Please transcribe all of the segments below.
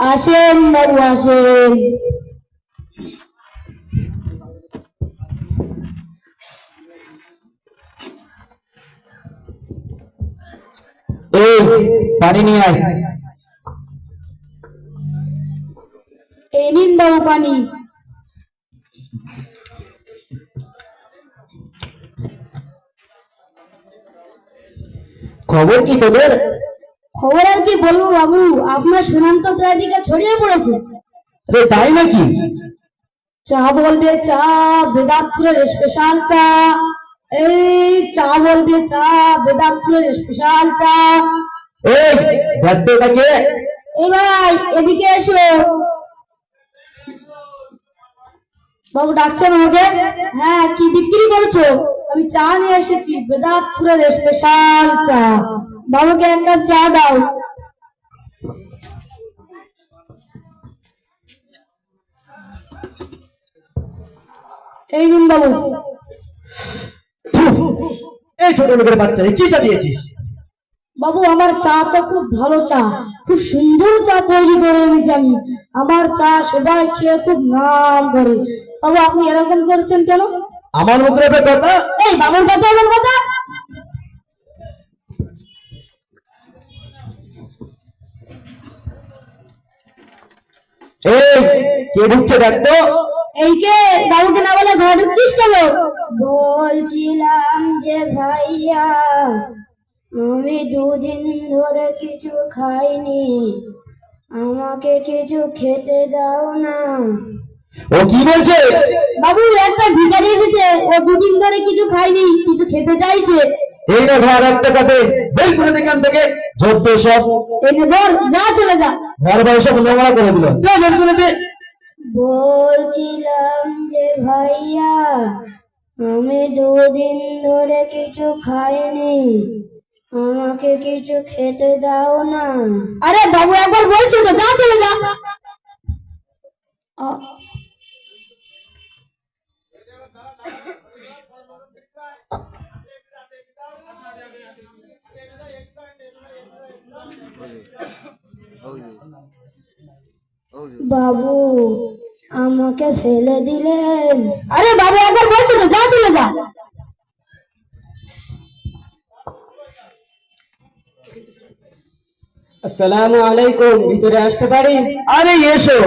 আসেন বাবু আসেন। এই পানি নিয়ে আয়। এই নিন বাবু পানি। খবর কি তোদের? খবর আর কি বলবো বাবু, আপনার সুনাম তো চারিদিকে ছড়িয়ে পড়েছে। রে তাই নাকি? চা বলবে চা, বেদান্তপুরের স্পেশাল চা। এই চা বলবে চা, বেদান্তপুরের স্পেশাল চা। এই দেখ তো এটাকে। এই ভাই এদিকে এসো। বাবু ডাকছেন আমাকে? হ্যাঁ, কি বিক্রি করছো? আমি চা নিয়ে এসেছি, বেদান্তপুরের স্পেশাল চা। বাবুকে এক কাপ চা দাও। এই নিন বাবু। এই ছোট লোকের বাচ্চা কি চা দিয়েছিস? বাবু আমার চা তো খুব ভালো চা, খুব সুন্দর চা তৈরি করে এনেছি আমি। আমার চা সবাই খেয়ে খুব নাম করে। বাবু আপনি এরকম করছেন কেন? আমার মুখের উপরে কথা? এই বাবুর কথা আমার কথা। এই কে ঢুকছে দেখ তো। এই কে? বাবুকে না বলে ঘরে ঢুকছিস কেন? বলছিলাম যে ভাইয়া, আমি দুদিন ধরে কিছু খাইনি, আমাকে কিছু খেতে দাও না। ও কি বলছে? বাবু একটা ভিখারি এসেছে, ও দুদিন ধরে কিছু খায়নি, কিছু খেতে চাইছে। এই না ঘর একটা কাপে বের করে দে এখান থেকে, যত সব। এনে ধর, যা চলে যা। ঘর বাড়ি সব নোংরা করে দিল, যা বের করে দে। বলছিলাম যে ভাইয়া, আমি দুদিন ধরে কিছু খাইনি, আমাকে কিছু খেতে দাও না। আরে বাবু একবার বলছি তো, যা চলে যা। বাবু আমাকে ফেলে দিলেন। আরে বাবু একবার বলছি তো, যা চলে যা। আসসালামু আলাইকুম, ভিতরে আসতে পারি? আরে এসো।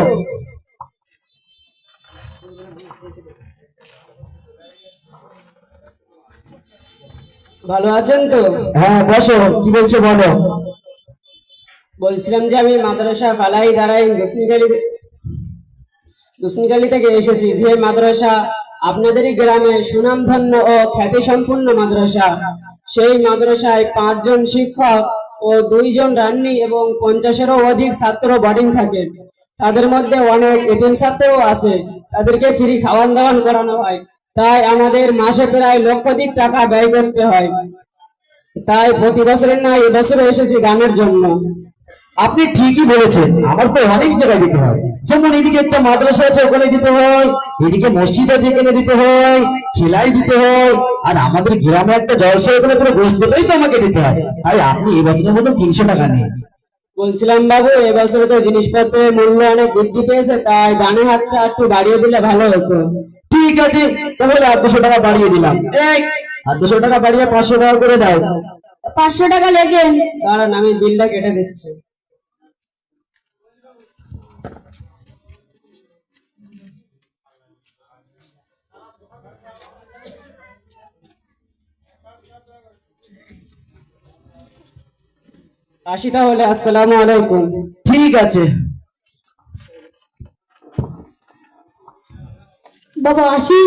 ভালো আছেন তো? হ্যাঁ বসো, কি বলছো বলো। বলছিলাম যে আমি মাদ্রাসা ফালাই দাঁড়াই দুসনিখালি থেকে এসেছি, যে মাদ্রাসা আপনাদেরই গ্রামে সুনামধন্য ও খ্যাতি সম্পূর্ণ মাদ্রাসা। সেই মাদ্রাসায় 5 জন শিক্ষক ও 2 জন রান্নি এবং 50-এরও অধিক ছাত্র বোর্ডিং থাকে। তাদের মধ্যে অনেক এতিম ছাত্রও আছে, তাদেরকে ফ্রি খাওয়ান দাওয়ান করানো হয়। তাই আমাদের মাসে প্রায় লক্ষাধিক টাকা ব্যয় করতে হয়। তাই প্রতি বছরের না এবছরও এসেছি দানের জন্য। আপনি ঠিকই বলেছেন, আমার তো অনেক জায়গায় দিতে হয়। যেমন এদিকে একটা মাদ্রাসা আছে, ওখানে দিতে হয়। এদিকে মসজিদ আছে, এখানে দিতে হয়। খেলাই দিতে হয়। আর আমাদের গ্রামে একটা জলসা, ওখানে পুরো গোষ্ঠীটাই তো আমাকে দিতে হয়। তাই আপনি এবছরের মতো 300 টাকা নিন। বলছিলাম বাবু, এবছরে তো জিনিসপত্রের মূল্য অনেক বৃদ্ধি পেয়েছে, তাই দানের হাতটা একটু বাড়িয়ে দিলে ভালো হতো। ঠিক আছে, তাহলে 800 টাকা বাড়িয়ে দিলাম। এই 800 টাকা বাড়িয়ে 500 টাকা করে দাও। 500 টাকা লেগেন। দাঁড়ান, আমি বিলটা কেটে দিচ্ছি। আসি তাহলে, আসসালামু আলাইকুম। ঠিক আছে। বাবা আসি।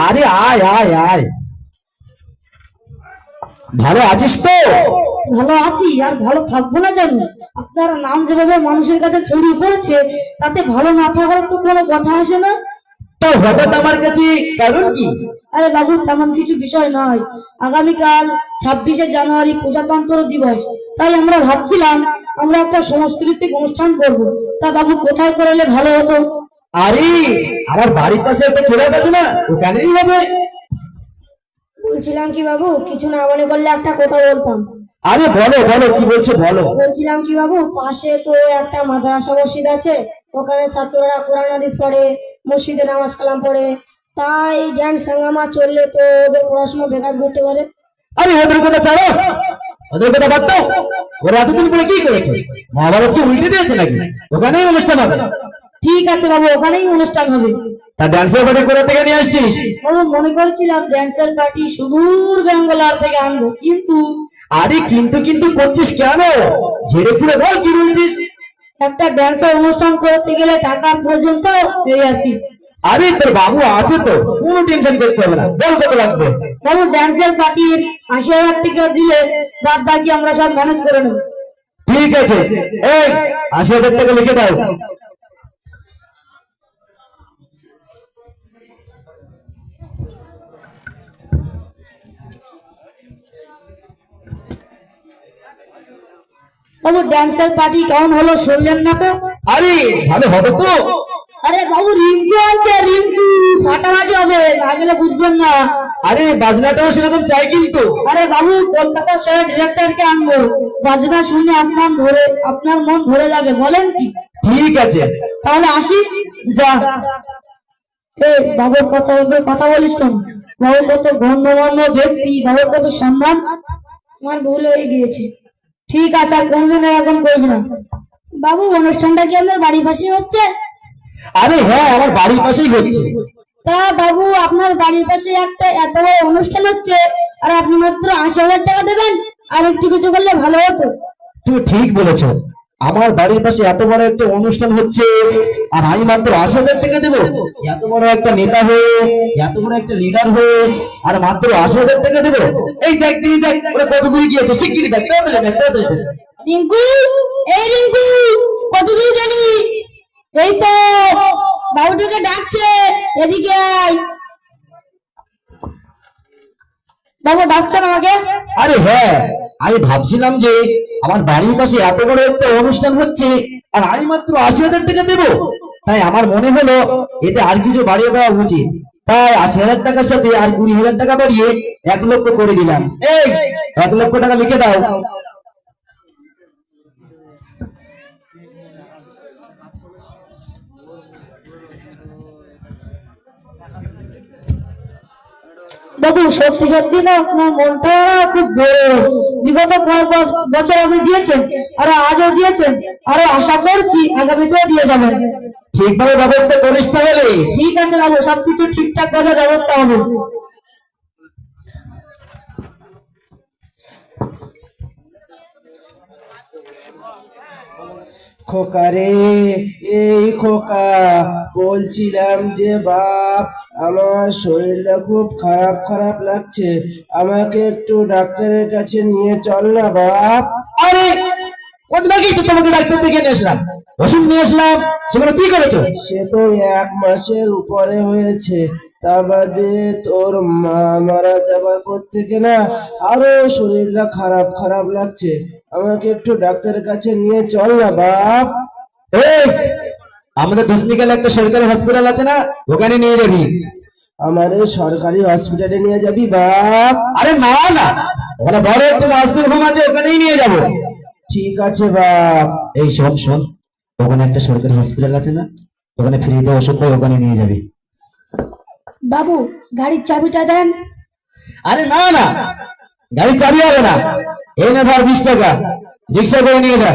আরে আয় আয় আয়। ভালো আছিস তো? ভালো আছি, আর ভালো থাকবো না কেন? আপনার নাম যেভাবে মানুষের কাছে ছড়িয়ে পড়েছে, তাতে ভালো না থাকার তো কোনো কথা আসে না। তো হঠাৎ আমার কাছে কারণ কি? আরে বাবু তেমন কিছু বিষয় নয়। আগামীকাল 26শে জানুয়ারি প্রজাতন্ত্র দিবস, তাই আমরা ভাবছিলাম আমরা একটা সাংস্কৃতিক অনুষ্ঠান করব। তা বাবু কোথায় করলে ভালো হতো? আরে আমার বাড়ির পাশে একটা ক্লাব আছে না, ওখানেই হবে। বলছিলাম কি বাবু, কিছু না মনে করলে একটা কথা বলতাম। আরে বলো বলো, কি বলছো বলো। বলছিলাম কি বাবু, পাশে তো একটা মাদ্রাসা মসজিদ আছে, ওখানে ছাত্ররা কোরআন হাদিস পড়ে, মসজিদে নামাজ কালাম পড়ে, তাই ড্যান্স হাঙ্গামা চললে তো ওদের পড়াশোনা বেকার করতে পারে। আরে ওদের কথা ছাড়ো, ওদের কথা বাদ দাও। ওরা এতদিন পরে কি করেছে? মহাভারতকে উল্টে দিয়েছে নাকি? ওখানেই অনুষ্ঠান হবে। ঠিক আছে বাবু, ওখানেই অনুষ্ঠান হবে। তা ডান্সের পার্টি কোথা থেকে নিয়ে আসছিস? বাবু মনে করছিলাম ড্যান্সের পার্টি সুদূর বেঙ্গলার থেকে আনবো, কিন্তু আরে কিন্তু কিন্তু করছিস কেন? ঝেড়ে খুলে বল কি বলছিস। একটা ড্যান্সের অনুষ্ঠান করতে গেলে টাকা পর্যন্ত এই আর কি। আরে তোর বাবু আছে তো, কোনো টেনশন করতে হবে না। বল কত লাগবে? বাবু ড্যান্সের পার্টির 80,000 টাকা দিলে বাদ বাকি আমরা সব ম্যানেজ করে নেব। ঠিক আছে, এই 80,000 টাকা লিখে দাও। বাবু ড্যান্সের পার্টি কেমন হলো শুনলেন না তো? আরে ভালো হবে তো। আরে বাবু রিঙ্কু আছে, রিঙ্কু ফাটাফাটি হবে, না গেলে বুঝবেন না। আরে বাজনাটাও সেরকম চাই কিন্তু। আরে বাবু কলকাতা শহরের ডিরেক্টরকে আনবো, বাজনা শুনে আপনার মন ভরে যাবে, বলেন কি? ঠিক আছে, তাহলে আসি। যা। বাবুর কথা বলিস কেন? বাবু কত গণ্যমান্য ব্যক্তি, বাবুর কত সম্মান। আমার ভুল হয়ে গিয়েছে, ঠিক আছে আর কোনদিন এখন করবি না। বাবু অনুষ্ঠানটা কি আপনার বাড়ির পাশে হচ্ছে? আরে হ্যাঁ, আমার বাড়ির পাশেই হচ্ছে। তা বাবু আপনার বাড়ির পাশে একটা এত বড় অনুষ্ঠান হচ্ছে, আর আপনি মাত্র 80,000 টাকা দেবেন? আর একটু কিছু করলে ভালো হতো। তুমি ঠিক বলেছো, আমার বাড়ির পাশে এত বড় একটা অনুষ্ঠান হচ্ছে আর আমি মাত্র 80,000 টাকা দেবো? এত বড় একটা নেতা হয়ে, এত বড় একটা লিডার হয়ে আর মাত্র 80,000 টাকা দেবো? এই দেখ তুমি দেখ, ওরা কত দূরে গিয়েছে, শিগগিরই দেখ, তাড়াতাড়ি দেখ, তাড়াতাড়ি দেখ। রিঙ্কু, এই রিঙ্কু, কত দূর গেলি? এই তো বাবুটাকে ডাকছে, এদিকে আয়। বাবু ডাকছেন আমাকে? আরে হ্যাঁ, আমি ভাবছিলাম যে আমার বাড়ির পাশে এত বড় একটা অনুষ্ঠান হচ্ছে আর আমি মাত্র 80,000 টাকা দেবো, তাই আমার মনে হলো এতে আর কিছু বাড়িয়ে দেওয়া উচিত। তাই 80,000 টাকার সাথে আর 20,000 টাকা বাড়িয়ে 1 লক্ষ করে দিলাম। এই 1 লক্ষ টাকা লিখে দাও। বাবু সত্যি সত্যি না আপনার মনটা খুব বড়। বিগত কয়েক বছর আপনি দিয়েছেন, আরো আজও দিয়েছেন, আরো আশা করছি আগামীতেও দিয়ে যাবেন। ঠিকভাবে ব্যবস্থা করিস তাহলে। ঠিক আছে বাবু, সবকিছু ঠিকঠাক ভাবে ব্যবস্থা হবে। খোকা রে, এই খোকা, বলছিলাম যে বাপ, আমার শরীরটা খুব খারাপ খারাপ লাগছে, আমাকে একটু ডাক্তারের কাছে নিয়ে চল না বাপ। আরে কদিন আগেই তো তোমাকে ডাক্তার থেকে নিয়ে আসলাম, ওষুধ নিয়ে আসলাম, সেগুলো কি করেছো? সে তো 1 মাসের উপরে হয়েছে, তা বাদে তোর মা মারা যাবার পর থেকে না আরো শরীরটা খারাপ খারাপ লাগছে, আমাকে একটু ডাক্তারের কাছে নিয়ে চল না বাপ। এই আমাদের ধুসনিকালে একটা সরকারি হসপিটাল আছে না, ওখানে নিয়ে যাবি। আমার এই সরকারি হসপিটালে নিয়ে যাবি বাপ? আরে না না, ওখানে বড় একটা নার্সিং হোম আছে, ওখানেই নিয়ে যাবো। ঠিক আছে বাপ। এই শোন শোন, ওখানে একটা সরকারি হসপিটাল আছে না, ওখানে ফ্রিতে ওষুধ পাই, ওখানে নিয়ে যাবি। বাবু গাড়ির চাবিটা দেন। আরে না না, গাড়ি চাবি হবে না, এই না ধর 20 টাকা, রিক্সা করে নিয়ে যা।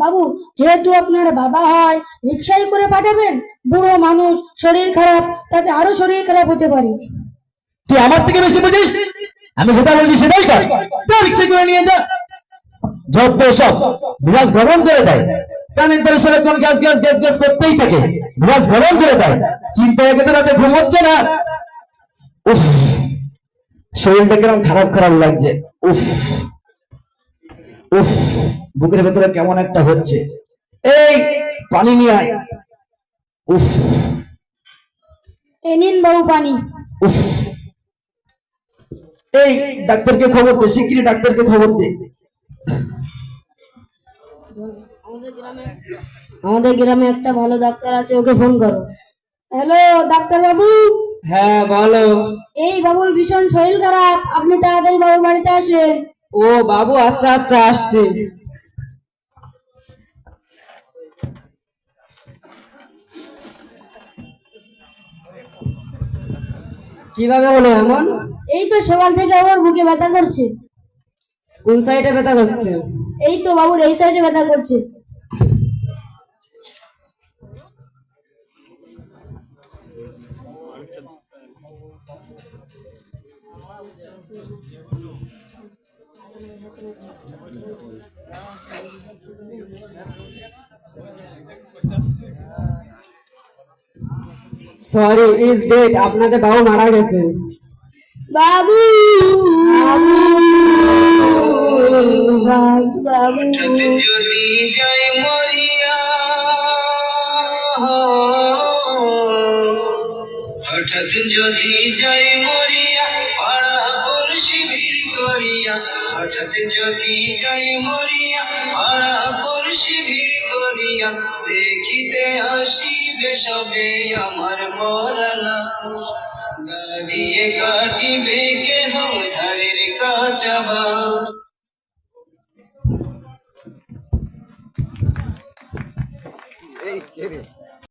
বাবু যেহেতু আপনার বাবা হয়, রিক্সায় করে পাঠাবেন? বুড়ো মানুষ, শরীর খারাপ, তাতে আরো শরীর খারাপ হতে পারে। তুই আমার থেকে বেশি বুঝিস, আমি যেটা বলছি সেটাই কর, তুই রিক্সা করে নিয়ে যা। যত সব মিরাজ গরম করে দেয়, কানের ধরে সারাক্ষণ গ্যাস গ্যাস গ্যাস গ্যাস করতেই থাকে, মিরাজ গরম করে দেয়, চিন্তা একে রাতে ঘুম হচ্ছে না। উফ, শরীরটা কেমন খারাপ খারাপ লাগছে। উফ উফ, বুকের ভেতরে কেমন একটা হচ্ছে। এই পানি নিয়ে আয়। উফ এ নিন বাবু পানি। উফ, এই ডাক্তারকে খবর দে, শিগগিরই ডাক্তারকে খবর দে। আমাদের গ্রামে একটা ভালো ডাক্তার আছে, ওকে ফোন করো। হ্যালো ডাক্তার বাবু। হ্যাঁ বলো। এই বাবুর ভীষণ শরীর খারাপ, আপনি তাড়াতাড়ি বাবুর বাড়িতে আসেন। ও বাবু, আচ্ছা আচ্ছা, আসছি। কিভাবে হলো এমন? এই তো সকাল থেকে আমার বুকে ব্যথা করছে। কোন সাইডে ব্যথা করছে? এই তো বাবুর এই সাইডে ব্যথা করছে। Sorry, is dead. আপনাদের বাবু মারা গেছে। বাবু বাবু বাবু যদি যাই মরিয়া, হঠাৎ যদি যাই মরিয়া, পাড়া পড়শি ভিড় করিয়া, হঠাৎ যদি যাই মরিয়া, পাড়া পড়শি ভিড় করিয়া, দেখিতে আসিবে সবে আমার মরা লাশ। দাঁড়িয়ে কাটিবে কেহ ঝাড়ের কাঁচা বাঁশ।